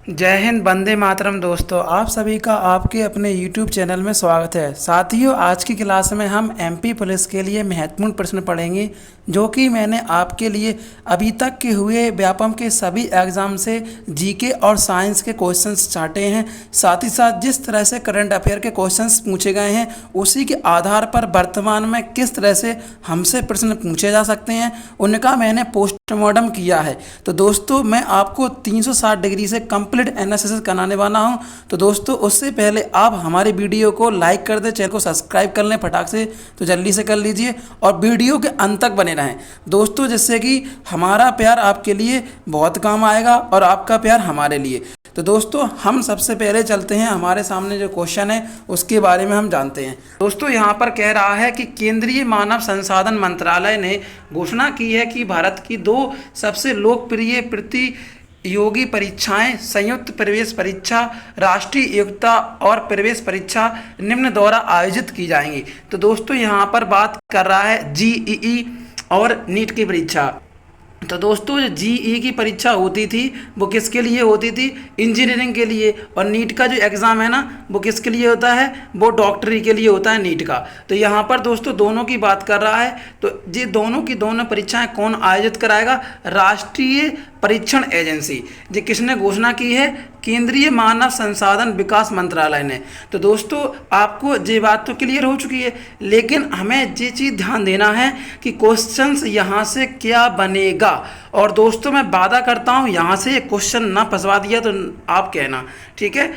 जय हिंद, वंदे मातरम। दोस्तों, आप सभी का आपके अपने YouTube चैनल में स्वागत है। साथियों, आज की क्लास में हम MP पुलिस के लिए महत्वपूर्ण प्रश्न पढ़ेंगे, जो कि मैंने आपके लिए अभी तक के हुए व्यापम के सभी एग्ज़ाम से जीके और साइंस के क्वेश्चंस छांटे हैं। साथ ही साथ जिस तरह से करंट अफेयर के क्वेश्चंस पूछे गए हैं, उसी के आधार पर वर्तमान में किस तरह से हमसे प्रश्न पूछे जा सकते हैं, उनका मैंने पोस्टमार्टम किया है। तो दोस्तों, मैं आपको 360 डिग्री से कंप्लीट एनालिसिस कराने वाला हूं। तो दोस्तों, उससे पहले आप हमारे वीडियो को लाइक कर दें, चैनल को सब्सक्राइब कर लें फटाक से, तो जल्दी से कर लीजिए और वीडियो के अंत तक बने रहें दोस्तों, जिससे कि हमारा प्यार आपके लिए बहुत काम आएगा और आपका प्यार हमारे लिए। तो दोस्तों, हम सबसे पहले चलते हैं, हमारे सामने जो क्वेश्चन है उसके बारे में हम जानते हैं। दोस्तों, यहाँ पर कह रहा है कि केंद्रीय मानव संसाधन मंत्रालय ने घोषणा की है कि भारत की 2 सबसे लोकप्रिय प्रतियोगी परीक्षाएं संयुक्त प्रवेश परीक्षा, राष्ट्रीय योग्यता और प्रवेश परीक्षा निम्न द्वारा आयोजित की जाएंगी। तो दोस्तों, यहाँ पर बात कर रहा है JEE और नीट की परीक्षा। तो दोस्तों, जो JEE की परीक्षा होती थी वो किसके लिए होती थी? इंजीनियरिंग के लिए। और नीट का जो एग्ज़ाम है ना, वो किसके लिए होता है? वो डॉक्टरी के लिए होता है, नीट का। तो यहाँ पर दोस्तों दोनों की बात कर रहा है। तो ये दोनों की दोनों परीक्षाएं कौन आयोजित कराएगा? राष्ट्रीय परीक्षण एजेंसी। ये किसने घोषणा की है? केंद्रीय मानव संसाधन विकास मंत्रालय ने। तो दोस्तों, आपको ये बात तो क्लियर हो चुकी है, लेकिन हमें ये चीज़ ध्यान देना है कि क्वेश्चंस यहाँ से क्या बनेगा। और दोस्तों, मैं वादा करता हूँ यहाँ से ये क्वेश्चन ना फंसवा दिया तो आप कहना, ठीक है?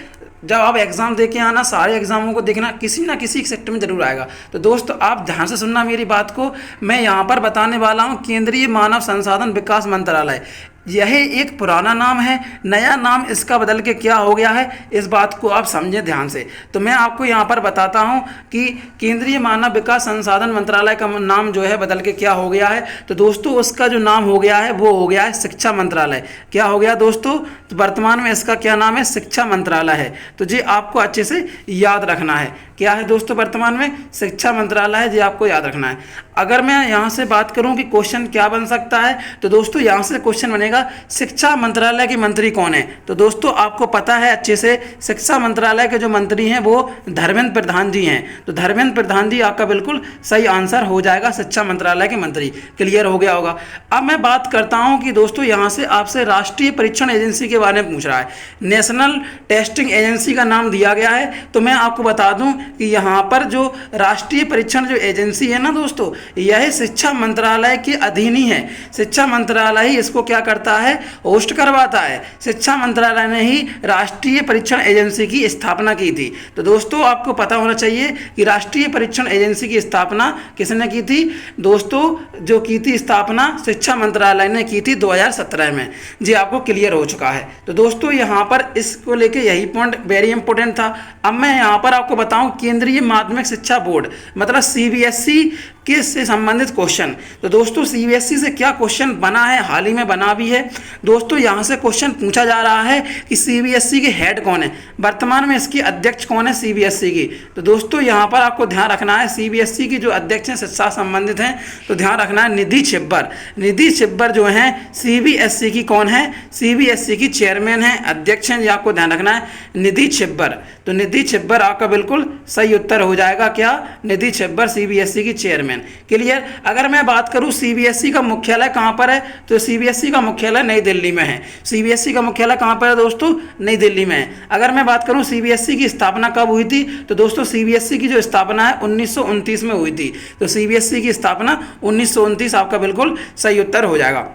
जब आप एग्ज़ाम दे के आना, सारे एग्ज़ामों को देखना, किसी ना किसी सेक्टर में जरूर आएगा। तो दोस्तों, आप ध्यान से सुनना मेरी बात को। मैं यहाँ पर बताने वाला हूँ केंद्रीय मानव संसाधन विकास मंत्रालय। यह एक पुराना नाम है, नया नाम इसका बदल के क्या हो गया है, इस बात को आप समझें ध्यान से। तो मैं आपको यहाँ पर बताता हूँ कि केंद्रीय मानव विकास संसाधन मंत्रालय का नाम जो है बदल के क्या हो गया है। तो दोस्तों, उसका जो नाम हो गया है वो हो गया है शिक्षा मंत्रालय। क्या हो गया दोस्तों? तो वर्तमान में इसका क्या नाम है? शिक्षा मंत्रालय है। तो ये आपको अच्छे से याद रखना है। क्या है दोस्तों? वर्तमान में शिक्षा मंत्रालय है, ये आपको याद रखना है। अगर मैं यहाँ से बात करूँ कि क्वेश्चन क्या बन सकता है, तो दोस्तों यहाँ से क्वेश्चन बनेगा शिक्षा मंत्रालय के मंत्री कौन है? तो दोस्तों, आपको पता है अच्छे से, शिक्षा मंत्रालय के जो मंत्री हैं वो धर्मेंद्र प्रधान जी हैं। तो धर्मेंद्र प्रधान जी आपका बिल्कुल सही आंसर हो जाएगा, शिक्षा मंत्रालय के मंत्री। क्लियर हो गया होगा। अब मैं बात करता हूँ कि दोस्तों यहाँ से आपसे राष्ट्रीय परीक्षण एजेंसी के बारे में पूछ रहा है। नेशनल टेस्टिंग एजेंसी का नाम दिया गया है। तो मैं आपको बता दूं कि यहाँ पर जो राष्ट्रीय परीक्षण जो एजेंसी है ना दोस्तों, यह शिक्षा मंत्रालय के अधीन ही है। शिक्षा मंत्रालय ही इसको क्या करता है? होस्ट करवाता है। शिक्षा मंत्रालय ने ही राष्ट्रीय परीक्षण एजेंसी की स्थापना की थी। तो दोस्तों, आपको पता होना चाहिए कि राष्ट्रीय परीक्षण एजेंसी की स्थापना किसने की थी? दोस्तों, जो की थी स्थापना शिक्षा मंत्रालय ने की थी 2017 में। जी आपको क्लियर हो चुका है। तो दोस्तों, यहाँ पर इसको लेके यही पॉइंट वेरी इंपॉर्टेंट था। अब मैं यहाँ पर आपको बताऊं केंद्रीय माध्यमिक शिक्षा बोर्ड मतलब CBSE के से संबंधित क्वेश्चन। तो दोस्तों, CBSE से क्या क्वेश्चन बना है, हाल ही में बना भी है दोस्तों। यहाँ से क्वेश्चन पूछा जा रहा है कि CBSE के हेड कौन है, वर्तमान में इसकी अध्यक्ष कौन है CBSE की। तो दोस्तों, यहाँ पर आपको ध्यान रखना है CBSE की जो अध्यक्ष हैं, शिक्षा संबंधित हैं, तो ध्यान रखना है निधि छिब्बर। निधि छिब्बर जो हैं CBSE की कौन है? CBSE की चेयरमैन है, अध्यक्ष हैं, ये आपको ध्यान रखना है, निधि छिब्बर। तो निधि छिब्बर आपका बिल्कुल सही उत्तर हो जाएगा। क्या? निधि छिब्बर CBSE की चेयरमैन। क्लियर? अगर मैं बात करूं CBSE का मुख्यालय कहां पर है, तो CBSE का मुख्यालय नई दिल्ली में है। CBSE का मुख्यालय कहां पर है दोस्तों? नई दिल्ली में है। अगर मैं बात करूं CBSE की स्थापना कब हुई थी, तो दोस्तों CBSE की जो स्थापना है 1929 में हुई थी। तो CBSE की स्थापना 1929 आपका बिल्कुल सही उत्तर हो जाएगा।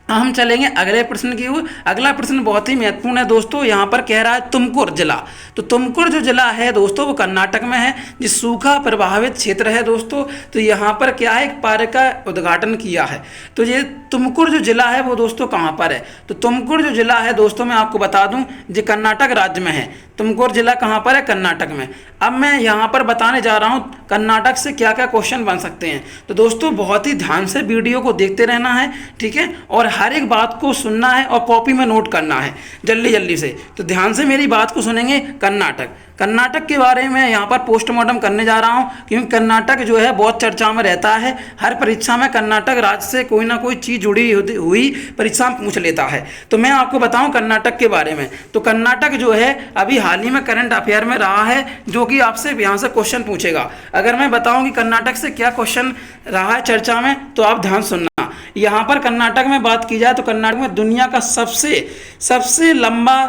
हम चलेंगे अगले प्रश्न की ओर। अगला प्रश्न बहुत ही महत्वपूर्ण है दोस्तों। यहाँ पर कह रहा है तुमकुर जिला। तो तुमकुर जो जिला है दोस्तों, वो कर्नाटक में है, जो सूखा प्रभावित क्षेत्र है दोस्तों। तो यहाँ पर क्या है, एक पार्क का उद्घाटन किया है। तो ये तुमकुर जो जिला है वो दोस्तों कहाँ पर है? तो तुमकुर जो जिला है दोस्तों, मैं आपको बता दूं, ये कर्नाटक राज्य में है। तुमकुर जिला कहाँ पर है? कर्नाटक में। अब मैं यहाँ पर बताने जा रहा हूँ कर्नाटक से क्या क्या क्वेश्चन बन सकते हैं। तो दोस्तों, बहुत ही ध्यान से वीडियो को देखते रहना है, ठीक है? और हर एक बात को सुनना है और कॉपी में नोट करना है जल्दी जल्दी से। तो ध्यान से मेरी बात को सुनेंगे। कर्नाटक के बारे में यहाँ पर पोस्टमार्टम करने जा रहा हूँ, क्योंकि कर्नाटक जो है बहुत चर्चा में रहता है। हर परीक्षा में कर्नाटक राज्य से कोई ना कोई चीज़ जुड़ी हुई परीक्षा पूछ लेता है। तो मैं आपको बताऊं कर्नाटक के बारे में, तो कर्नाटक जो है अभी हाल ही में करंट अफेयर में रहा है, जो कि आपसे यहाँ से क्वेश्चन पूछेगा। अगर मैं बताऊं कि कर्नाटक से क्या क्वेश्चन रहा है चर्चा में, तो आप ध्यान सुनना। यहाँ पर कर्नाटक में बात की जाए तो कर्नाटक में दुनिया का सबसे लंबा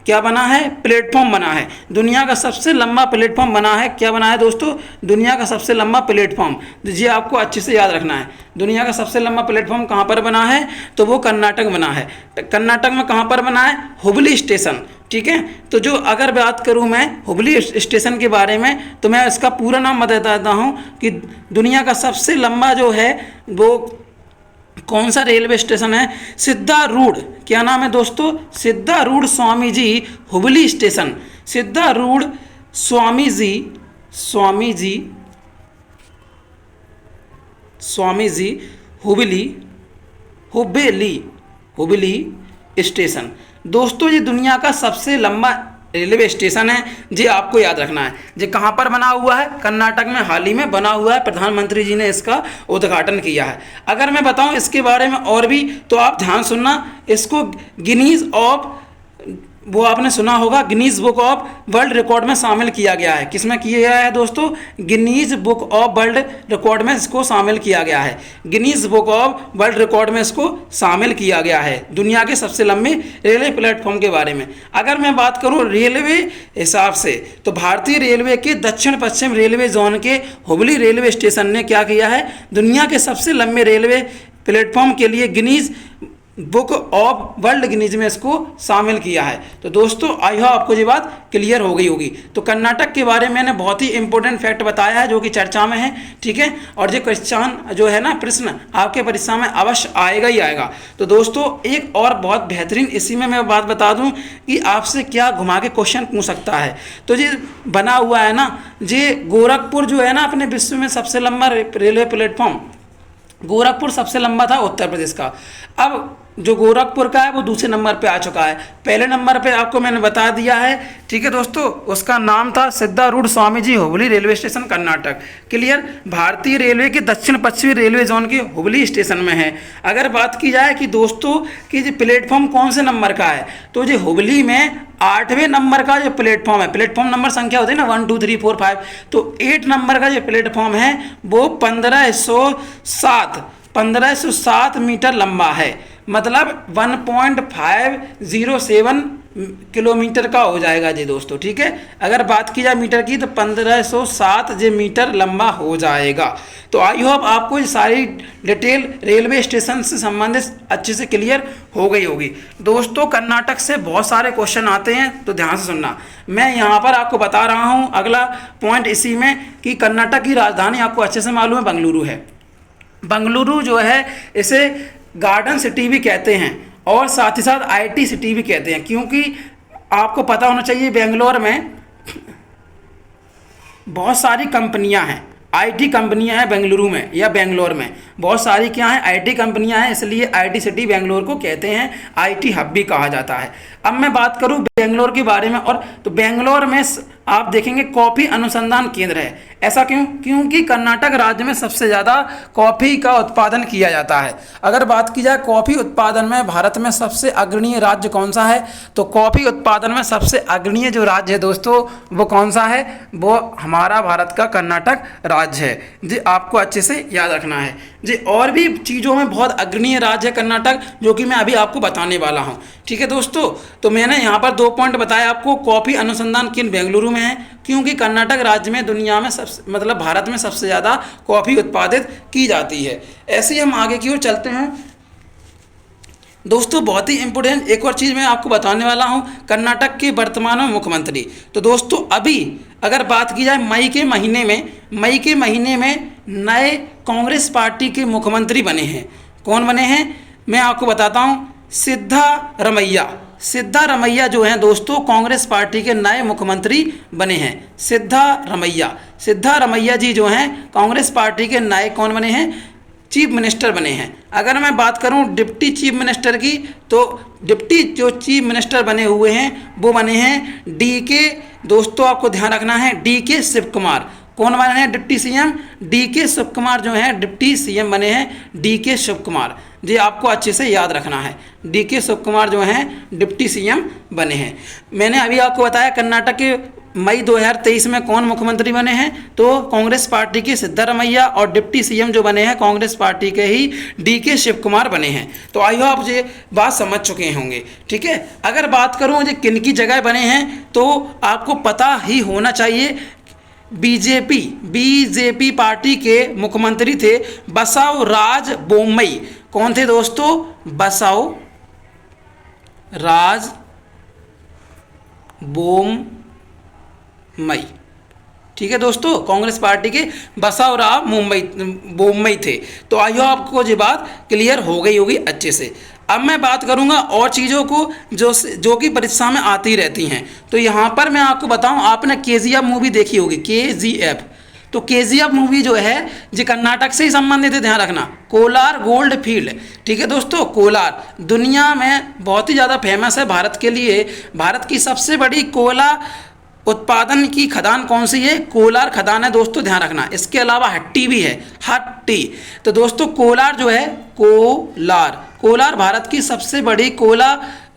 क्या बना है, प्लेटफॉर्म बना है। दुनिया का सबसे लंबा प्लेटफॉर्म बना है। क्या बना है दोस्तों, दुनिया का सबसे लंबा प्लेटफॉर्म। ये आपको अच्छे से याद रखना है। दुनिया का सबसे लंबा प्लेटफॉर्म कहाँ पर बना है, तो वो कर्नाटक बना है। कर्नाटक में कहाँ पर बना है, हुबली स्टेशन। ठीक है, तो जो अगर बात करूँ मैं हुबली स्टेशन के बारे में, तो मैं इसका पूरा नाम बता देता हूँ कि दुनिया का सबसे लंबा जो है वो कौन सा रेलवे स्टेशन है, सिद्धारूढ़। क्या नाम है दोस्तों, सिद्धारूढ़ स्वामीजी हुबली स्टेशन। सिद्धारूढ़ स्वामीजी हुबली स्टेशन। दोस्तों ये दुनिया का सबसे लंबा रेलवे स्टेशन है, जी आपको याद रखना है। जी कहाँ पर बना हुआ है, कर्नाटक में हाल ही में बना हुआ है। प्रधानमंत्री जी ने इसका उद्घाटन किया है। अगर मैं बताऊं इसके बारे में और भी, तो आप ध्यान सुनना। इसको गिनीज ऑफ, वो आपने सुना होगा, Guinness book of world record में शामिल किया गया है। किसमें किया गया है दोस्तों, Guinness book of world record में इसको शामिल किया गया है। Guinness book of world record में इसको शामिल किया गया है, दुनिया के सबसे लंबे रेलवे प्लेटफॉर्म के बारे में। अगर मैं बात करूं रेलवे हिसाब से, तो भारतीय रेलवे के दक्षिण पश्चिम रेलवे जोन के हुबली रेलवे स्टेशन ने क्या किया है, दुनिया के सबसे लंबे रेलवे प्लेटफॉर्म के लिए Guinness book of world Guinness में इसको शामिल किया है। तो दोस्तों आई होप आपको ये बात क्लियर हो गई होगी। तो कर्नाटक के बारे में मैंने बहुत ही इंपॉर्टेंट फैक्ट बताया है, जो कि चर्चा में है। ठीक है, और ये क्वेश्चन जो है ना, प्रश्न आपके परीक्षा में अवश्य आएगा ही आएगा। तो दोस्तों एक और बहुत बेहतरीन इसी में मैं बात बता दूं कि आपसे क्या घुमा के क्वेश्चन पूछ सकता है। तो ये बना हुआ है ना, ये गोरखपुर जो है ना, अपने विश्व में सबसे लंबा रेलवे प्लेटफॉर्म, गोरखपुर सबसे लंबा था उत्तर प्रदेश का। अब जो गोरखपुर का है वो दूसरे नंबर पे आ चुका है। पहले नंबर पे आपको मैंने बता दिया है। ठीक है दोस्तों, उसका नाम था Siddharudha Swamiji Hubli railway station Karnataka. Clear, भारतीय रेलवे के दक्षिण पश्चिमी रेलवे जोन के हुबली स्टेशन में है। अगर बात की जाए कि दोस्तों कि जो प्लेटफॉर्म कौन से नंबर का है, तो जो हुबली में 8वें नंबर का जो प्लेटफॉर्म है, प्लेटफॉर्म नंबर संख्या होती है ना 1 2 3 4 5, तो 8 नंबर का जो प्लेटफॉर्म है वो 1507 मीटर लंबा है। मतलब 1.507 किलोमीटर का हो जाएगा जी दोस्तों। ठीक है, अगर बात की जाए मीटर की, तो 1507 जे मीटर लंबा हो जाएगा। तो आई होप आपको ये सारी डिटेल रेलवे स्टेशन से संबंधित अच्छे से क्लियर हो गई होगी। दोस्तों कर्नाटक से बहुत सारे क्वेश्चन आते हैं, तो ध्यान से सुनना। मैं यहाँ पर आपको बता रहा हूँ अगला पॉइंट इसी में कि कर्नाटक की राजधानी आपको अच्छे से मालूम है, बेंगलुरु है। बेंगलुरु जो है इसे गार्डन सिटी भी कहते हैं, और साथ ही साथ आईटी सिटी भी कहते हैं, क्योंकि आपको पता होना चाहिए बेंगलोर में बहुत सारी कंपनियां हैं, आईटी कंपनियां हैं बेंगलुरु में या बेंगलोर में बहुत सारी क्या हैं, आईटी कंपनियां हैं। इसलिए आईटी सिटी बेंगलोर को कहते हैं, आईटी हब भी कहा जाता है। अब मैं बात करूं बेंगलोर के बारे में, और तो बेंगलोर में आप देखेंगे कॉफ़ी अनुसंधान केंद्र है। ऐसा क्यों? क्योंकि कर्नाटक राज्य में सबसे ज़्यादा कॉफ़ी का उत्पादन किया जाता है। अगर बात की जाए कॉफ़ी उत्पादन में भारत में सबसे अग्रणीय राज्य कौन सा है, तो कॉफ़ी उत्पादन में सबसे अग्रणीय जो राज्य है दोस्तों वो कौन सा है, वो हमारा भारत का कर्नाटक राज्य है जी। आपको अच्छे से याद रखना है जी। और भी चीज़ों में बहुत अग्रणीय राज्य है कर्नाटक, जो कि मैं अभी आपको बताने वाला हूँ। ठीक है दोस्तों, तो मैंने यहाँ पर 2 पॉइंट बताया आपको। कॉफ़ी अनुसंधान केंद्र बेंगलुरु में है, क्योंकि कर्नाटक राज्य में दुनिया में मतलब भारत में सबसे ज़्यादा कॉफ़ी उत्पादित की जाती है। ऐसे ही हम आगे की ओर चलते हैं दोस्तों। बहुत ही इंपॉर्टेंट एक और चीज़ मैं आपको बताने वाला हूँ, कर्नाटक के वर्तमान में मुख्यमंत्री। तो दोस्तों अभी अगर बात की जाए मई के महीने में नए कांग्रेस पार्टी के मुख्यमंत्री बने हैं। कौन बने हैं मैं आपको बताता हूँ, सिद्धारमैया जो हैं दोस्तों कांग्रेस पार्टी के नए मुख्यमंत्री बने हैं। सिद्धारमैया जी जो हैं कांग्रेस पार्टी के नए कौन बने हैं, चीफ मिनिस्टर बने हैं। अगर मैं बात करूं डिप्टी चीफ मिनिस्टर की, तो डिप्टी जो चीफ मिनिस्टर बने हुए हैं वो बने हैं डीके। दोस्तों आपको ध्यान रखना है, डीके शिव कुमार। कौन बने हैं डिप्टी सीएम? डीके शिव कुमार जो हैं डिप्टी सीएम बने हैं, डीके शिव कुमार। जी आपको अच्छे से याद रखना है, डीके शिव कुमार जो हैं डिप्टी सीएम बने हैं। मैंने अभी आपको बताया कर्नाटक के मई 2023 में कौन मुख्यमंत्री बने हैं, तो कांग्रेस पार्टी के सिद्धारमैया, और डिप्टी सीएम जो बने हैं कांग्रेस पार्टी के ही डीके शिव कुमार बने हैं। तो आई होप आप ये बात समझ चुके होंगे, ठीक है। अगर बात करूँ जो किन की जगह बने हैं, तो आपको पता ही होना चाहिए। बीजेपी पार्टी के मुख्यमंत्री थे बसव राज बोम्मई। कौन थे दोस्तों? बसव राज बोम्मई, ठीक है दोस्तों। कांग्रेस पार्टी के बसवराव बोम्मई थे। तो आई होप आपको ये बात क्लियर हो गई होगी अच्छे से। अब मैं बात करूंगा और चीज़ों को जो कि परीक्षा में आती रहती हैं। तो यहाँ पर मैं आपको बताऊं, आपने केजीएफ मूवी देखी होगी, केजीएफ। तो केजीएफ मूवी जो है जी कर्नाटक से ही संबंधित है, ध्यान रखना। कोलार गोल्ड फील्ड, ठीक है दोस्तों। कोलार दुनिया में बहुत ही ज़्यादा फेमस है भारत के लिए। भारत की सबसे बड़ी कोला उत्पादन की खदान कौन सी है? कोलार खदान है दोस्तों, ध्यान रखना। इसके अलावा हट्टी भी है, हट्टी। तो दोस्तों कोलार जो है, कोलार भारत की सबसे बड़ी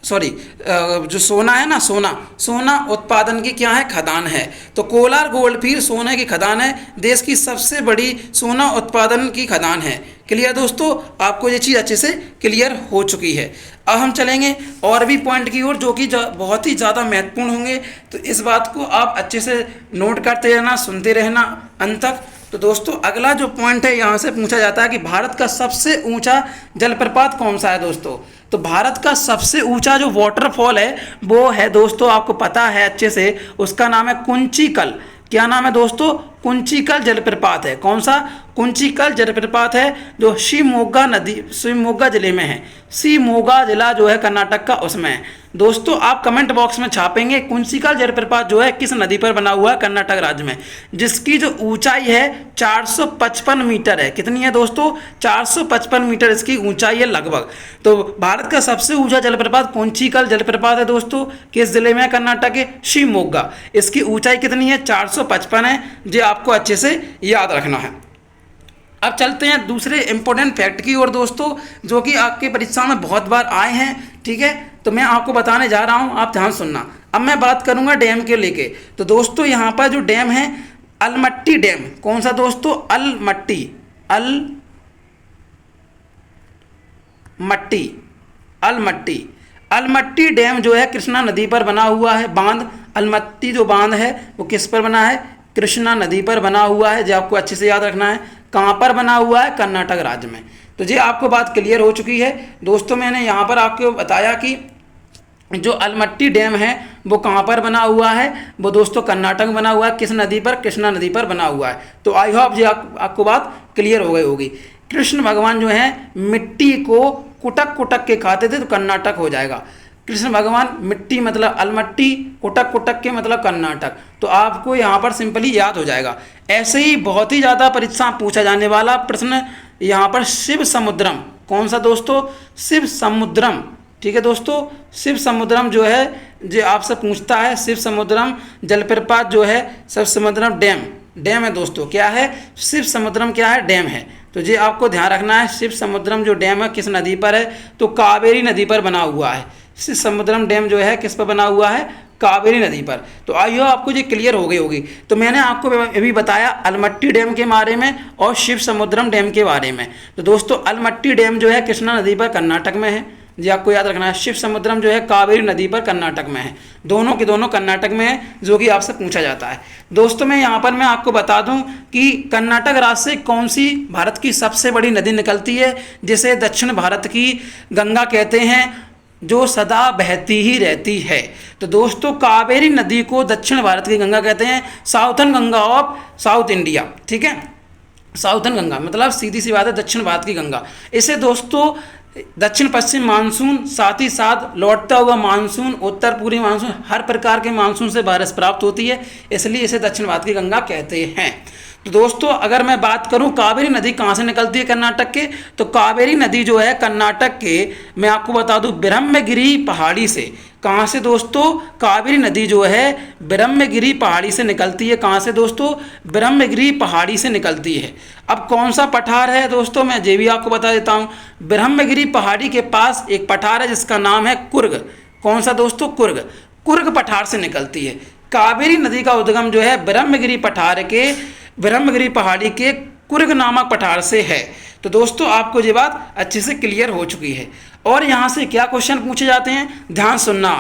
जो सोना है ना, सोना उत्पादन की क्या है? खदान है। तो कोलार गोल्ड फील्ड सोने की खदान है, देश की सबसे बड़ी सोना उत्पादन की खदान है। क्लियर दोस्तों, आपको ये चीज़ अच्छे से क्लियर हो चुकी है। अब हम चलेंगे और भी पॉइंट की ओर जो कि बहुत ही ज़्यादा महत्वपूर्ण होंगे। तो इस बात को आप अच्छे से नोट करते रहना, सुनते रहना अंत तक। तो दोस्तों अगला जो पॉइंट है, यहाँ से पूछा जाता है कि भारत का सबसे ऊंचा जलप्रपात कौन सा है दोस्तों? तो भारत का सबसे ऊंचा जो वाटरफॉल है वो है दोस्तों, आपको पता है अच्छे से, उसका नाम है कुंचिकल। क्या नाम है दोस्तों? कुंचिकल जलप्रपात है। कौन सा? कुंचिकल जलप्रपात है, जो शिवमोगा जिले में है। शिवमोगा जिला जो है कर्नाटक का, उसमें है। दोस्तों आप कमेंट बॉक्स में छापेंगे कुंचिकल जलप्रपात जो है किस नदी पर बना हुआ है कर्नाटक राज्य में, जिसकी जो ऊंचाई है 455 मीटर है। कितनी है दोस्तों? 455 मीटर इसकी ऊंचाई है लगभग। तो भारत का सबसे ऊंचा जलप्रपात कुंचिकल जलप्रपात है दोस्तों, किस जिले में? कर्नाटक के शिवमोगा। इसकी ऊंचाई कितनी है? 455 है। ये आपको अच्छे से याद रखना है। अब चलते हैं दूसरे इंपॉर्टेंट फैक्ट की ओर दोस्तों, जो कि आपके परीक्षा में बहुत बार आए हैं, ठीक है। तो मैं आपको बताने जा रहा हूं, आप ध्यान सुनना। अब मैं बात करूंगा डैम के लेके। तो दोस्तों यहाँ पर जो डैम है अलमट्टी डैम, कौन सा दोस्तों? अलमट्टी डैम जो है कृष्णा नदी पर बना हुआ है। बांध अलमट्टी जो बांध है वो किस पर बना है? कृष्णा नदी पर बना हुआ है। जो आपको अच्छे से याद रखना है। कहाँ पर बना हुआ है? कर्नाटक राज्य में। तो ये आपको बात क्लियर हो चुकी है दोस्तों। मैंने यहाँ पर आपको बताया कि जो अलमट्टी डैम है वो कहाँ पर बना हुआ है, वो दोस्तों कर्नाटक में बना हुआ है। किस नदी पर? कृष्णा नदी पर बना हुआ है। तो आई होप ये आपको बात क्लियर हो गई होगी। कृष्ण भगवान जो है मिट्टी को कुटक के खाते थे, तो कर्नाटक हो जाएगा। कृष्ण भगवान, मिट्टी मतलब अलमट्टी, कुटक के मतलब कर्नाटक। तो आपको यहाँ पर सिंपली याद हो जाएगा। ऐसे ही बहुत ही ज़्यादा परीक्षा पूछा जाने वाला प्रश्न यहाँ पर शिव समुद्रम। कौन सा दोस्तों? शिव समुद्रम, ठीक है दोस्तों। शिव समुद्रम जो है जो आपसे पूछता है, शिव समुद्रम जलप्रपात जो है, शिव समुद्रम डैम है दोस्तों। क्या है? शिव समुद्रम क्या है? डैम है। तो ये आपको ध्यान रखना है। शिव समुद्रम जो डैम है किस नदी पर है? तो कावेरी नदी पर बना हुआ है। शिव समुद्रम डैम जो है किस पर बना हुआ है? कावेरी नदी पर। तो आइए आपको ये क्लियर हो गई होगी। तो मैंने आपको अभी बताया अलमट्टी डैम के बारे में और शिव समुद्रम डैम के बारे में। तो दोस्तों अलमट्टी डैम जो है कृष्णा नदी पर कर्नाटक में है, जी आपको याद रखना है। शिव समुद्रम जो है कावेरी नदी पर कर्नाटक में है। दोनों के दोनों कर्नाटक में है, जो कि आपसे पूछा जाता है। दोस्तों मैं आपको बता दूं कि कर्नाटक राज्य से कौन सी भारत की सबसे बड़ी नदी निकलती है, जिसे दक्षिण भारत की गंगा कहते हैं, जो सदा बहती ही रहती है। तो दोस्तों कावेरी नदी को दक्षिण भारत की गंगा कहते हैं, southern Ganga of south India, ठीक है। साउथर्न गंगा मतलब सीधी सी बात है दक्षिण भारत की गंगा। इसे दोस्तों दक्षिण पश्चिम मानसून, साथ ही साथ लौटता हुआ मानसून, उत्तर पूर्वी मानसून, हर प्रकार के मानसून से बारिश प्राप्त होती है, इसलिए इसे दक्षिण भारत की गंगा कहते हैं। तो दोस्तों अगर मैं बात करूं कावेरी नदी कहाँ से निकलती है कर्नाटक के, तो कावेरी नदी जो है कर्नाटक के, मैं आपको बता दूं, ब्रह्मगिरी पहाड़ी से। कहाँ से दोस्तों? कावेरी नदी जो है ब्रह्मगिरी पहाड़ी से निकलती है। कहाँ से दोस्तों? ब्रह्मगिरी पहाड़ी से निकलती है। अब कौन सा पठार है दोस्तों, मैं ये भी आपको बता देता हूँ। ब्रह्मगिरी पहाड़ी के पास एक पठार है जिसका नाम है कुर्ग। कौन सा दोस्तों? कुर्ग। कुर्ग पठार से निकलती है। कावेरी नदी का उद्गम जो है ब्रह्मगिरी पठार के, ब्रह्मगिरी पहाड़ी के कुर्ग नामक पठार से है। तो दोस्तों आपको ये बात अच्छे से क्लियर हो चुकी है। और यहाँ से क्या क्वेश्चन पूछे जाते हैं, ध्यान सुनना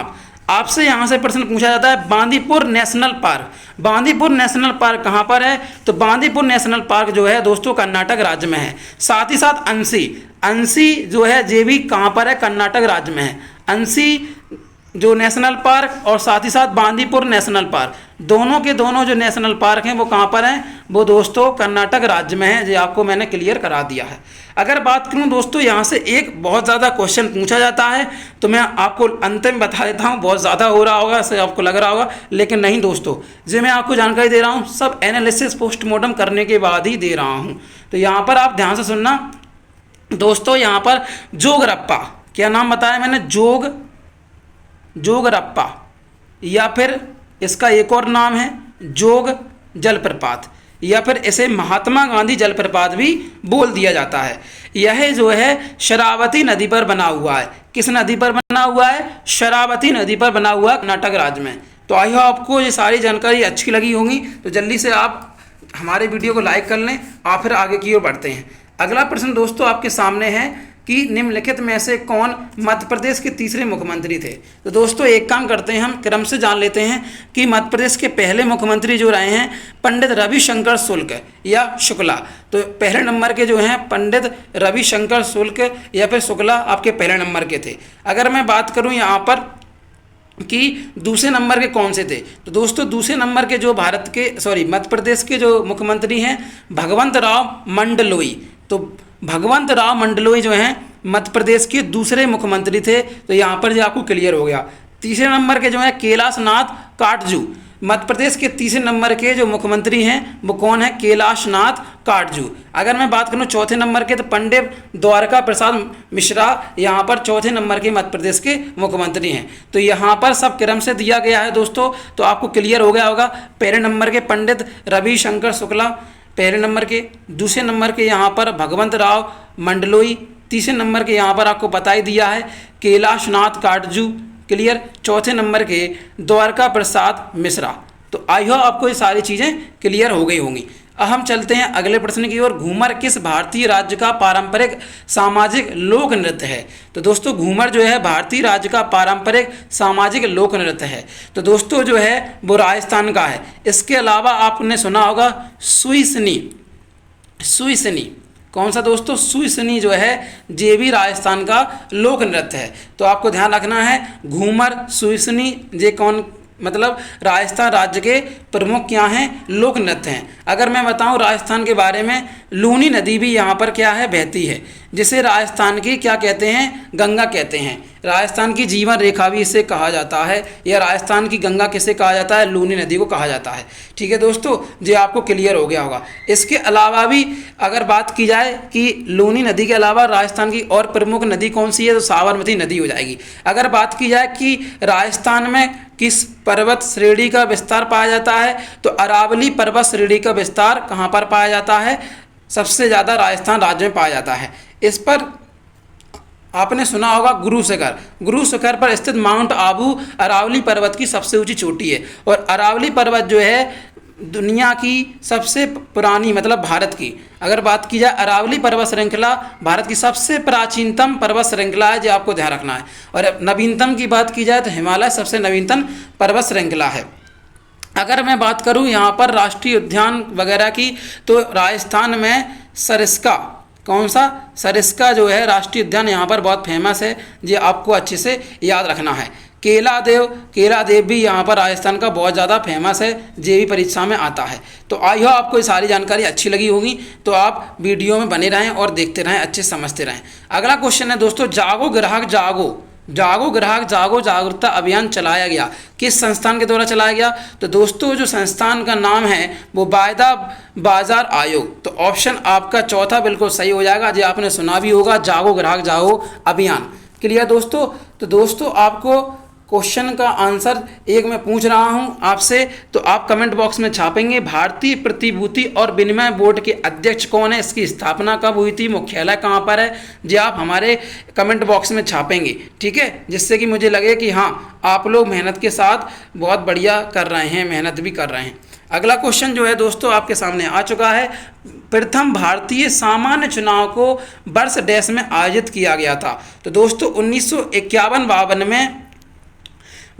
आपसे यहाँ से प्रश्न पूछा जाता है Bandipur national park. Bandipur national park कहाँ पर है? तो बांदीपुर नेशनल पार्क जो है दोस्तों कर्नाटक राज्य में है। साथ ही साथ अंसी जो है ये भी कहाँ पर है? कर्नाटक राज्य में है। अंसी जो नेशनल पार्क और साथ ही साथ बांदीपुर नेशनल पार्क, दोनों के दोनों जो नेशनल पार्क हैं वो कहाँ पर हैं? वो दोस्तों कर्नाटक राज्य में है। ये आपको मैंने क्लियर करा दिया है। अगर बात करूँ दोस्तों, यहाँ से एक बहुत ज़्यादा क्वेश्चन पूछा जाता है, तो मैं आपको अंत में बता देता हूँ। बहुत ज़्यादा हो रहा होगा, ऐसे आपको लग रहा होगा, लेकिन नहीं दोस्तों, जो मैं आपको जानकारी दे रहा हूँ सब एनालिसिस पोस्टमार्टम करने के बाद ही दे रहा हूँ। तो यहाँ पर आप ध्यान से सुनना दोस्तों। यहाँ पर जोगरप्पा, क्या नाम बताया मैंने? जोगरप्पा, या फिर इसका एक और नाम है जोग जलप्रपात, या फिर इसे महात्मा गांधी जलप्रपात भी बोल दिया जाता है। यह जो है शरावती नदी पर बना हुआ है। किस नदी पर बना हुआ है? शरावती नदी पर बना हुआ है कर्नाटक राज्य में। तो आई होप आपको ये सारी जानकारी अच्छी लगी होंगी। तो जल्दी से आप हमारे वीडियो को लाइक कर लें और फिर आगे की ओर बढ़ते हैं। अगला प्रश्न दोस्तों आपके सामने है कि निम्नलिखित में से कौन मध्य प्रदेश के तीसरे मुख्यमंत्री थे? तो दोस्तों एक काम करते हैं, हम क्रम से जान लेते हैं कि मध्य प्रदेश के पहले मुख्यमंत्री जो रहे हैं पंडित रविशंकर शुक्ल या शुक्ला। तो पहले नंबर के जो हैं पंडित रविशंकर शुक्ल या फिर शुक्ला आपके पहले नंबर के थे। अगर मैं बात करूं यहाँ पर कि दूसरे नंबर के कौन से थे, तो दोस्तों दूसरे नंबर के जो मध्य प्रदेश के जो मुख्यमंत्री हैं भगवंत राव मंडलोई। तो भगवंत राव मंडलोई जो हैं मध्य प्रदेश के दूसरे मुख्यमंत्री थे। तो यहाँ पर जो आपको क्लियर हो गया। तीसरे नंबर के जो हैं कैलाश नाथ काटजू। मध्य प्रदेश के तीसरे नंबर के जो मुख्यमंत्री हैं वो कौन है? कैलाश नाथ काटजू। अगर मैं बात करूँ चौथे नंबर के, तो पंडित द्वारका प्रसाद मिश्रा यहाँ पर चौथे नंबर के मध्य प्रदेश के मुख्यमंत्री हैं। तो यहाँ पर सब क्रम से दिया गया है दोस्तों, तो आपको क्लियर हो गया होगा। पहले नंबर के पंडित रविशंकर शुक्ला पहले नंबर के, दूसरे नंबर के यहाँ पर भगवंत राव मंडलोई, तीसरे नंबर के यहाँ पर आपको बता ही दिया है कैलाश नाथ काटजू, क्लियर। चौथे नंबर के द्वारका प्रसाद मिश्रा। तो आई होप आपको ये सारी चीज़ें क्लियर हो गई होंगी। अब हम चलते हैं अगले प्रश्न की ओर। घूमर किस भारतीय राज्य का पारंपरिक सामाजिक लोक नृत्य है? तो दोस्तों घूमर जो है भारतीय राज्य का पारंपरिक सामाजिक लोक नृत्य है। तो दोस्तों जो है वो राजस्थान का है। इसके अलावा आपने सुना होगा सुईसनी। कौन सा दोस्तों? सुईसनी जो है ये भी राजस्थान का लोक नृत्य है। तो आपको ध्यान रखना है घूमर, सुईसनी, ये कौन मतलब राजस्थान राज्य के प्रमुख क्या हैं? लोक नृत्य हैं। अगर मैं बताऊं राजस्थान के बारे में, लूनी नदी भी यहाँ पर क्या है? बहती है, जिसे राजस्थान की क्या कहते हैं? गंगा कहते हैं। राजस्थान की जीवन रेखा भी इसे कहा जाता है, या राजस्थान की गंगा किसे कहा जाता है? लूनी नदी को कहा जाता है। ठीक है दोस्तों, ये आपको क्लियर हो गया होगा। इसके अलावा भी अगर बात की जाए कि लूनी नदी के अलावा राजस्थान की और प्रमुख नदी कौन सी है, तो साबरमती नदी हो जाएगी। अगर बात की जाए कि राजस्थान में किस पर्वत श्रेणी का विस्तार पाया जाता है, तो अरावली पर्वत श्रेणी का विस्तार कहाँ पर पाया जाता है? सबसे ज़्यादा राजस्थान राज्य में पाया जाता है। इस पर आपने सुना होगा गुरु शिखर पर स्थित माउंट आबू अरावली पर्वत की सबसे ऊंची चोटी है। और अरावली पर्वत जो है दुनिया की सबसे पुरानी, मतलब भारत की अगर बात की जाए, अरावली पर्वत श्रृंखला भारत की सबसे प्राचीनतम पर्वत श्रृंखला है, जो आपको ध्यान रखना है। और नवीनतम की बात की जाए तो हिमालय सबसे नवीनतम पर्वत श्रृंखला है। अगर मैं बात करूं यहाँ पर राष्ट्रीय उद्यान वगैरह की, तो राजस्थान में सरिस्का, कौन सा? सरिस्का जो है राष्ट्रीय उद्यान यहाँ पर बहुत फेमस है, ये आपको अच्छे से याद रखना है। केला देव भी यहाँ पर राजस्थान का बहुत ज़्यादा फेमस है, ये भी परीक्षा में आता है। तो आई हो आपको ये सारी जानकारी अच्छी लगी होगी, तो आप वीडियो में बने रहें और देखते रहें, अच्छे समझते रहें। अगला क्वेश्चन है दोस्तों, जागो ग्राहक जागो जागो ग्राहक जागो जागरूकता अभियान चलाया गया, किस संस्थान के द्वारा चलाया गया? तो दोस्तों जो संस्थान का नाम है वो वायदा बाजार आयोग। तो ऑप्शन आपका चौथा बिल्कुल सही हो जाएगा, जो आपने सुना भी होगा, जागो ग्राहक जागो अभियान। क्लियर दोस्तों? तो दोस्तों आपको क्वेश्चन का आंसर एक मैं पूछ रहा हूं आपसे, तो आप कमेंट बॉक्स में छापेंगे भारतीय प्रतिभूति और विनिमय बोर्ड के अध्यक्ष कौन है, इसकी स्थापना कब हुई थी, मुख्यालय कहां पर है, जी आप हमारे कमेंट बॉक्स में छापेंगे, ठीक है, जिससे कि मुझे लगे कि हाँ आप लोग मेहनत के साथ बहुत बढ़िया कर रहे हैं, मेहनत भी कर रहे हैं। अगला क्वेश्चन जो है दोस्तों आपके सामने आ चुका है, प्रथम भारतीय सामान्य चुनाव को वर्ष डैश में आयोजित किया गया था। तो दोस्तों 1951-52 में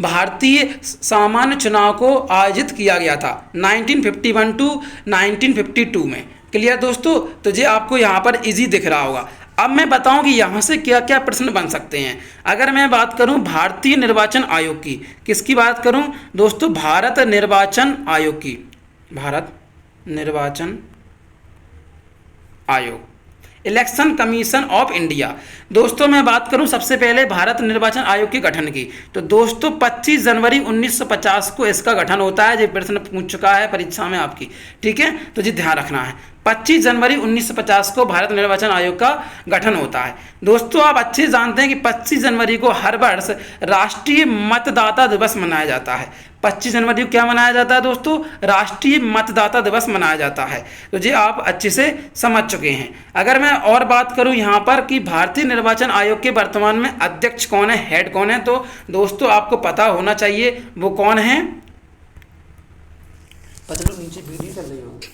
भारतीय सामान्य चुनाव को आयोजित किया गया था, 1951 टू 1952 में। क्लियर दोस्तों? तो ये आपको यहाँ पर इजी दिख रहा होगा। अब मैं बताऊं कि यहाँ से क्या क्या प्रश्न बन सकते हैं। अगर मैं बात करूं भारतीय निर्वाचन आयोग की, किसकी बात करूं दोस्तों? भारत निर्वाचन आयोग की, भारत निर्वाचन आयोग, इलेक्शन कमीशन ऑफ इंडिया। दोस्तों मैं बात करूं सबसे पहले भारत निर्वाचन आयोग के गठन की, तो दोस्तों 25 जनवरी 1950 को इसका गठन होता है। ये प्रश्न पूछ चुका है परीक्षा में आपकी, ठीक है, तो जी ध्यान रखना है, 25 जनवरी 1950 को भारत निर्वाचन आयोग का गठन होता है। दोस्तों आप अच्छे जानते हैं कि 25 जनवरी को हर वर्ष राष्ट्रीय मतदाता दिवस मनाया जाता है। 25 जनवरी को क्या मनाया जाता है दोस्तों? राष्ट्रीय मतदाता दिवस मनाया जाता है। तो ये आप अच्छे से समझ चुके हैं। अगर मैं और बात करूं यहाँ पर कि भारतीय निर्वाचन आयोग के वर्तमान में अध्यक्ष कौन है, हेड कौन है, तो दोस्तों आपको पता होना चाहिए वो कौन है। नीचे वीडियो चल रही होगी।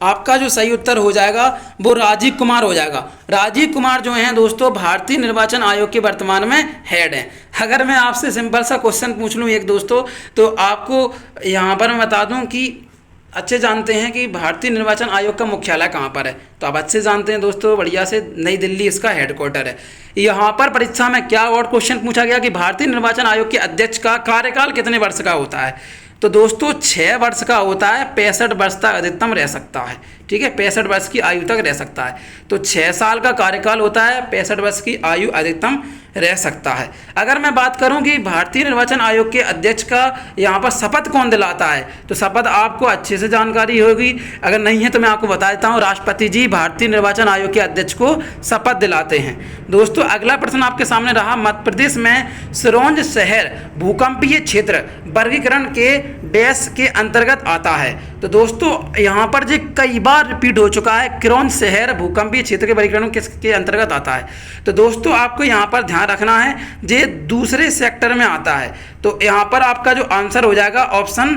आपका जो सही उत्तर हो जाएगा वो राजीव कुमार हो जाएगा। राजीव कुमार जो हैं दोस्तों भारतीय निर्वाचन आयोग के वर्तमान में हेड हैं। अगर मैं आपसे सिंपल सा क्वेश्चन पूछ लूँ एक दोस्तों, तो आपको यहाँ पर मैं बता दूँ कि अच्छे जानते हैं कि भारतीय निर्वाचन आयोग का मुख्यालय कहाँ पर है, तो आप अच्छे जानते हैं दोस्तों बढ़िया से, नई दिल्ली इसका हेडक्वार्टर है। यहाँ पर परीक्षा में क्या और क्वेश्चन पूछा गया कि भारतीय निर्वाचन आयोग के अध्यक्ष का कार्यकाल कितने वर्ष का होता है, तो दोस्तों 6 वर्ष का होता है, 65 वर्ष तक अधिकतम रह सकता है, ठीक है, 65 वर्ष की आयु तक रह सकता है। तो 6 साल का कार्यकाल होता है, 65 वर्ष की आयु अधिकतम रह सकता है। अगर मैं बात करूं कि भारतीय निर्वाचन आयोग के अध्यक्ष का यहाँ पर शपथ कौन दिलाता है, तो शपथ आपको अच्छे से जानकारी होगी, अगर नहीं है तो मैं आपको बता देता हूँ, राष्ट्रपति जी भारतीय निर्वाचन आयोग के अध्यक्ष को शपथ दिलाते हैं। दोस्तों अगला प्रश्न आपके सामने रहा, मध्य प्रदेश में सिरोंज शहर भूकंपीय क्षेत्र वर्गीकरण के डैश के अंतर्गत आता है। तो दोस्तों यहाँ पर जो कई बार रिपीट हो चुका है, सिरोंज शहर भूकंपीय क्षेत्र के वर्गीकरण किसके अंतर्गत आता है, तो दोस्तों आपको यहाँ पर ध्यान रखना है, ये दूसरे सेक्टर में आता है। तो यहाँ पर आपका जो आंसर हो जाएगा ऑप्शन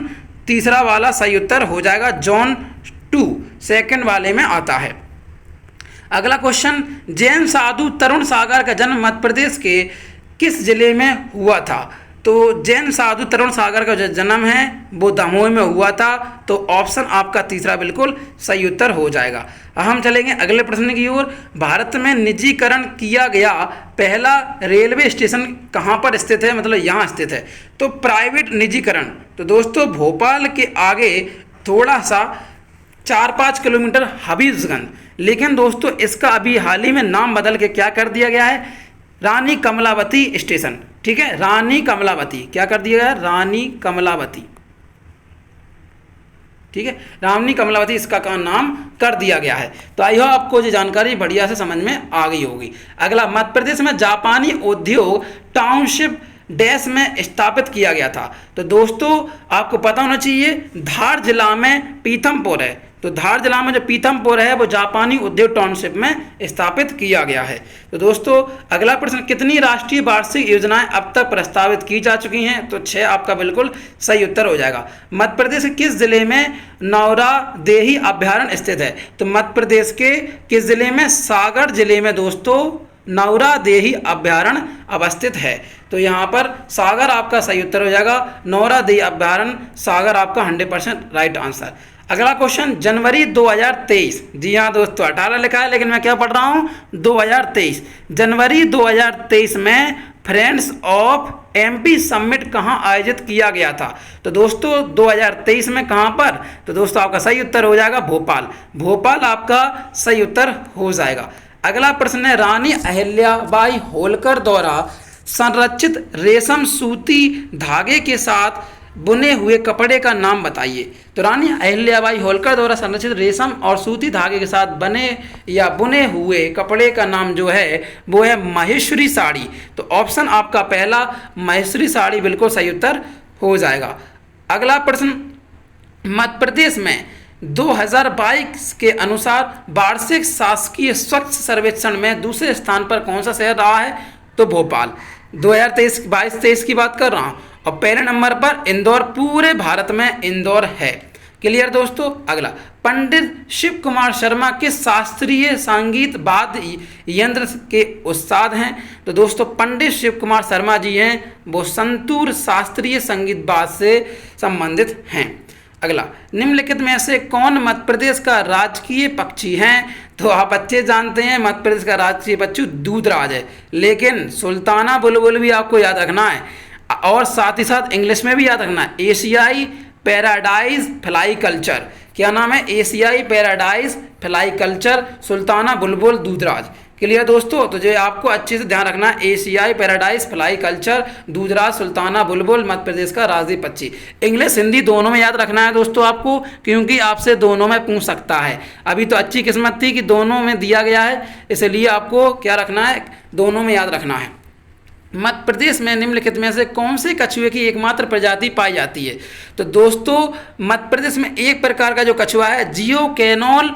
तीसरा वाला सही उत्तर हो जाएगा, जोन 2 सेकंड वाले में आता है। अगला क्वेश्चन, जैन साधु तरुण सागर का जन्म मध्य प्रदेश के किस जिले में हुआ था, तो जैन साधु तरुण सागर का जो जन्म है वो दमोह में हुआ था। तो ऑप्शन आपका तीसरा बिल्कुल सही उत्तर हो जाएगा। अब हम चलेंगे अगले प्रश्न की ओर, भारत में निजीकरण किया गया पहला रेलवे स्टेशन कहाँ पर स्थित है, मतलब यहाँ स्थित है, तो प्राइवेट निजीकरण, तो दोस्तों भोपाल के आगे थोड़ा सा 4-5 किलोमीटर हबीबगंज, लेकिन दोस्तों इसका अभी हाल ही में नाम बदल के क्या कर दिया गया है, रानी कमलावती स्टेशन, ठीक है, रानी कमलावती, क्या कर दिया गया, रानी कमलावती, ठीक है, रानी कमलावती इसका नाम कर दिया गया है। तो आई हो आपको ये जानकारी बढ़िया से समझ में आ गई होगी। अगला, मध्य प्रदेश में जापानी उद्योग टाउनशिप डैश में स्थापित किया गया था, तो दोस्तों आपको पता होना चाहिए धार जिला में पीथमपुर है, तो धार जिला में जो पीथमपुर है वो जापानी उद्योग टाउनशिप में स्थापित किया गया है। तो दोस्तों अगला प्रश्न, कितनी राष्ट्रीय वार्षिक योजनाएं अब तक प्रस्तावित की जा चुकी हैं, तो 6 आपका बिल्कुल सही उत्तर हो जाएगा। मध्य प्रदेश के किस जिले में नौरादेही अभ्यारण्य स्थित है, तो मध्य प्रदेश के किस जिले में, सागर जिले में दोस्तों नौरादेही अभ्यारण्य अवस्थित है। तो यहाँ पर सागर आपका सही उत्तर हो जाएगा, नौरादेही अभ्यारण्य सागर आपका 100% राइट आंसर। अगला क्वेश्चन, जनवरी 2023, जी हाँ दोस्तों 18 लिखा है लेकिन मैं क्या पढ़ रहा हूँ 2023, जनवरी 2023 में फ्रेंड्स ऑफ एमपी समिट कहाँ आयोजित किया गया था, तो दोस्तों 2023 में कहाँ पर, तो दोस्तों आपका सही उत्तर हो जाएगा भोपाल, भोपाल आपका सही उत्तर हो जाएगा। अगला प्रश्न है, रानी अहिल्याबाई होलकर द्वारा संरचित रेशम सूती धागे के साथ बुने हुए कपड़े का नाम बताइए। तो रानी अहिल्याबाई होलकर द्वारा संरचित रेशम और सूती धागे के साथ बने या बुने हुए कपड़े का नाम जो है वो है माहेश्वरी साड़ी। तो ऑप्शन आपका पहला माहेश्वरी साड़ी बिल्कुल सही उत्तर हो जाएगा। अगला प्रश्न, मध्य प्रदेश में 2022 के अनुसार वार्षिक शासकीय स्वच्छ सर्वेक्षण में दूसरे स्थान पर कौन सा शहर रहा है? तो भोपाल। 2022-23 की बात कर रहा हूँ। और पहले नंबर पर इंदौर, पूरे भारत में इंदौर है। क्लियर दोस्तों। अगला, पंडित शिव कुमार शर्मा किस शास्त्रीय संगीत वाद्य यंत्र के उस्ताद हैं? तो दोस्तों पंडित शिव कुमार शर्मा जी हैं, वो संतूर शास्त्रीय संगीत वाद्य से संबंधित हैं। अगला, निम्नलिखित में से कौन मध्य प्रदेश का राजकीय पक्षी है? तो आप अच्छे जानते हैं मध्य प्रदेश का राजकीय पक्षी दूधराज है, लेकिन सुल्ताना बुलबुल भी आपको याद रखना है और साथ ही साथ इंग्लिश में भी याद रखना है, एशियाई पैराडाइज फ्लाई कल्चर। क्या नाम है? एशियाई पैराडाइज फ्लाई कल्चर, सुल्ताना बुलबुल दूधराज। क्लियर दोस्तों। तो जो आपको अच्छे से ध्यान रखना है, एशियाई पैराडाइज फ्लाई कल्चर, दूधराज, सुल्ताना बुलबुल, मध्य प्रदेश का राजकीय पक्षी। इंग्लिश हिंदी दोनों में याद रखना है दोस्तों आपको, क्योंकि आपसे दोनों में पूछ सकता है। अभी तो अच्छी किस्मत थी कि दोनों में दिया गया है, इसलिए आपको क्या रखना है, दोनों में याद रखना है। मध्य प्रदेश में निम्नलिखित में से कौन से कछुए की एकमात्र प्रजाति पाई जाती है? तो दोस्तों मध्य प्रदेश में एक प्रकार का जो कछुआ है जियोकैनोन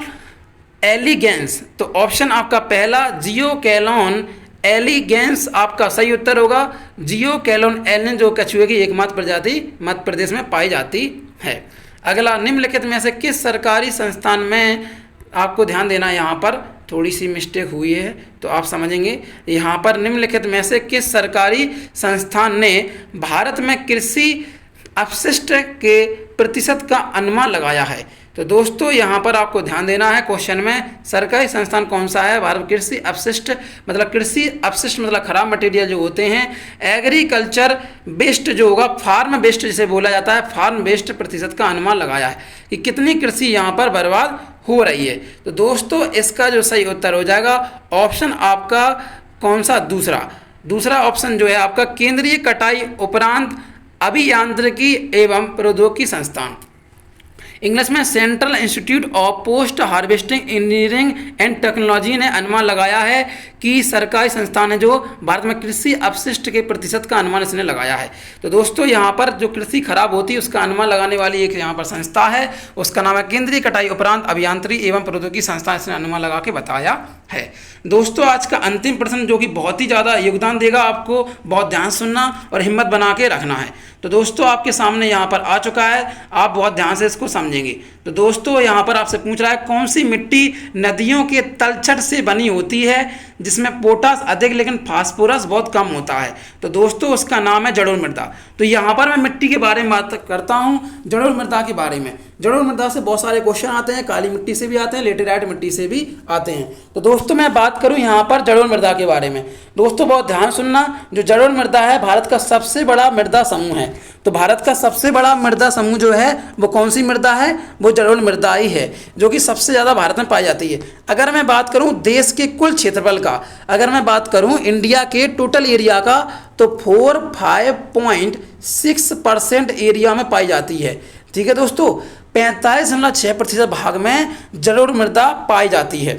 एलिगेंस। तो ऑप्शन आपका पहला जियोकैनोन एलिगेंस आपका सही उत्तर होगा। जियोकैनोन एलिगेंस जो कछुए की एकमात्र प्रजाति मध्य प्रदेश में पाई जाती है। अगला, निम्नलिखित में से किस सरकारी संस्थान में, आपको ध्यान देना, यहाँ पर थोड़ी सी मिस्टेक हुई है तो आप समझेंगे। यहाँ पर निम्नलिखित में से किस सरकारी संस्थान ने भारत में कृषि अपशिष्ट के प्रतिशत का अनुमान लगाया है? तो दोस्तों यहाँ पर आपको ध्यान देना है, क्वेश्चन में सरकारी संस्थान कौन सा है? भारत कृषि अपशिष्ट मतलब खराब मटेरियल जो होते हैं, एग्रीकल्चर वेस्ट जो होगा, फार्म वेस्ट जिसे बोला जाता है, फार्म वेस्ट प्रतिशत का अनुमान लगाया है कि कितनी कृषि यहाँ पर बर्बाद हो रही है। तो दोस्तों इसका जो सही उत्तर हो जाएगा ऑप्शन आपका कौन सा? दूसरा ऑप्शन जो है आपका केंद्रीय कटाई उपरांत अभियांत्रिकी एवं प्रौद्योगिकी संस्थान, इंग्लिश में central institute of post harvesting engineering and technology ने अनुमान लगाया है कि सरकारी संस्थान है जो भारत में कृषि अपशिष्ट के प्रतिशत का अनुमान इसने लगाया है। तो दोस्तों यहाँ पर जो कृषि खराब होती है उसका अनुमान लगाने वाली एक यहाँ पर संस्था है, उसका नाम है केंद्रीय कटाई उपरांत अभियांत्रिकी एवं प्रौद्योगिकी संस्थान, इसने अनुमान लगा के बताया है। दोस्तों आज का अंतिम प्रश्न जो कि बहुत ही ज़्यादा योगदान देगा, आपको बहुत ध्यान सुनना और हिम्मत बना के रखना है। तो दोस्तों आपके सामने यहाँ पर आ चुका है, आप बहुत ध्यान से इसको समझेंगे। तो दोस्तों यहाँ पर आपसे पूछ रहा है कौन सी मिट्टी नदियों के तलछट से बनी होती है जिसमें पोटास अधिक लेकिन फास्फोरस बहुत कम होता है? तो दोस्तों उसका नाम है जलोढ़ मृदा। तो यहाँ पर मैं मिट्टी के बारे में बात करता हूँ, जलोढ़ मृदा के बारे में। जलोढ़ मृदा से बहुत सारे क्वेश्चन आते हैं, काली मिट्टी से भी आते हैं, लेटेराइट मिट्टी से भी आते हैं। तो दोस्तों मैं बात करूं यहाँ पर जलोढ़ मृदा के बारे में। दोस्तों बहुत ध्यान सुनना, जो जलोढ़ मृदा है भारत का सबसे बड़ा मृदा समूह है। तो भारत का सबसे बड़ा मृदा समूह जो है वो कौन सी मृदा है? वो जलोढ़ मृदा ही है, जो कि सबसे ज़्यादा भारत में पाई जाती है। अगर मैं बात करूं देश के कुल क्षेत्रफल का, अगर मैं बात करूं इंडिया के टोटल एरिया का, तो 45.6% एरिया में पाई जाती है। ठीक है दोस्तों, 45.6% भाग में जलोढ़ मृदा पाई जाती है।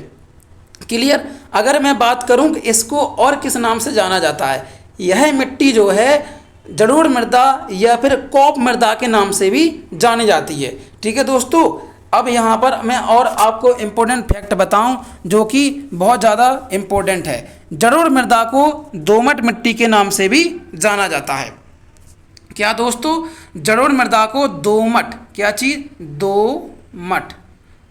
क्लियर। अगर मैं बात करूं कि इसको और किस नाम से जाना जाता है, यह मिट्टी जो है जलोढ़ मृदा या फिर कॉप मृदा के नाम से भी जानी जाती है। ठीक है दोस्तों। अब यहाँ पर मैं और आपको इम्पोर्टेंट फैक्ट बताऊं जो कि बहुत ज़्यादा इम्पोर्टेंट है। जलोढ़ मृदा को दोमट मिट्टी के नाम से भी जाना जाता है। क्या दोस्तों? जलोढ़ मृदा को दोमट, क्या चीज़?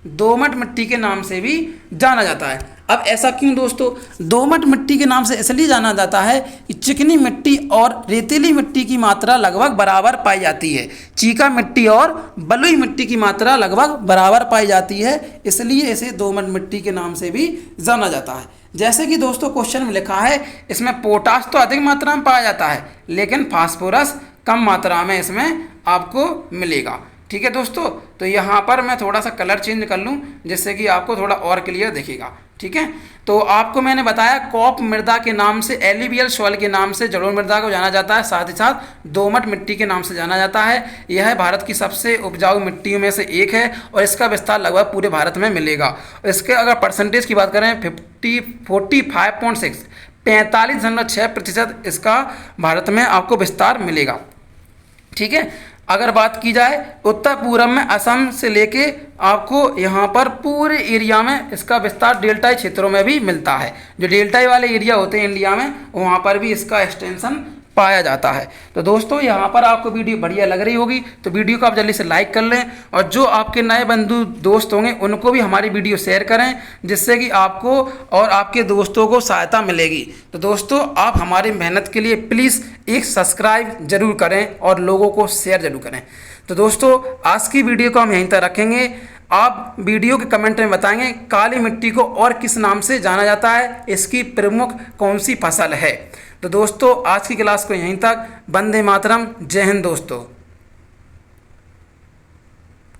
दोमट मिट्टी के नाम से भी जाना जाता है। अब ऐसा क्यों दोस्तों? दोमट मिट्टी के नाम से इसलिए जाना जाता है कि चिकनी मिट्टी और रेतीली मिट्टी की मात्रा लगभग बराबर पाई जाती है। चीका मिट्टी और बलुई मिट्टी की मात्रा लगभग बराबर पाई जाती है, इसलिए इसे दोमट मिट्टी के नाम से भी जाना जाता है। जैसे कि दोस्तों क्वेश्चन में लिखा है, इसमें पोटाश तो अधिक मात्रा में पाया जाता है लेकिन फास्फोरस कम मात्रा में इसमें आपको मिलेगा। ठीक है दोस्तों, तो यहाँ पर मैं थोड़ा सा कलर चेंज कर लूँ जिससे कि आपको थोड़ा और क्लियर दिखेगा। ठीक है, तो आपको मैंने बताया कॉप मृदा के नाम से, एलुवियल सॉइल के नाम से जलोढ़ मृदा को जाना जाता है, साथ ही साथ दोमट मिट्टी के नाम से जाना जाता है। यह भारत की सबसे उपजाऊ मिट्टियों में से एक है और इसका विस्तार लगभग पूरे भारत में मिलेगा। इसके अगर परसेंटेज की बात करें 45.6 45.6% इसका भारत में आपको विस्तार मिलेगा। ठीक है, अगर बात की जाए उत्तर पूर्व में असम से लेके आपको यहाँ पर पूरे एरिया में इसका विस्तार डेल्टाई क्षेत्रों में भी मिलता है। जो डेल्टाई वाले एरिया होते हैं इंडिया में, वहाँ पर भी इसका एक्सटेंशन पाया जाता है। तो दोस्तों यहाँ पर आपको वीडियो बढ़िया लग रही होगी तो वीडियो को आप जल्दी से लाइक कर लें और जो आपके नए बंधु दोस्त होंगे उनको भी हमारी वीडियो शेयर करें, जिससे कि आपको और आपके दोस्तों को सहायता मिलेगी। तो दोस्तों आप हमारी मेहनत के लिए प्लीज़ एक सब्सक्राइब जरूर करें और लोगों को शेयर जरूर करें। तो दोस्तों आज की वीडियो को हम यहीं तक रखेंगे। आप वीडियो के कमेंट में बताएंगे काली मिट्टी को और किस नाम से जाना जाता है, इसकी प्रमुख कौन सी फसल है। तो दोस्तों आज की क्लास को यहीं तक। वंदे मातरम, जय हिंद दोस्तों।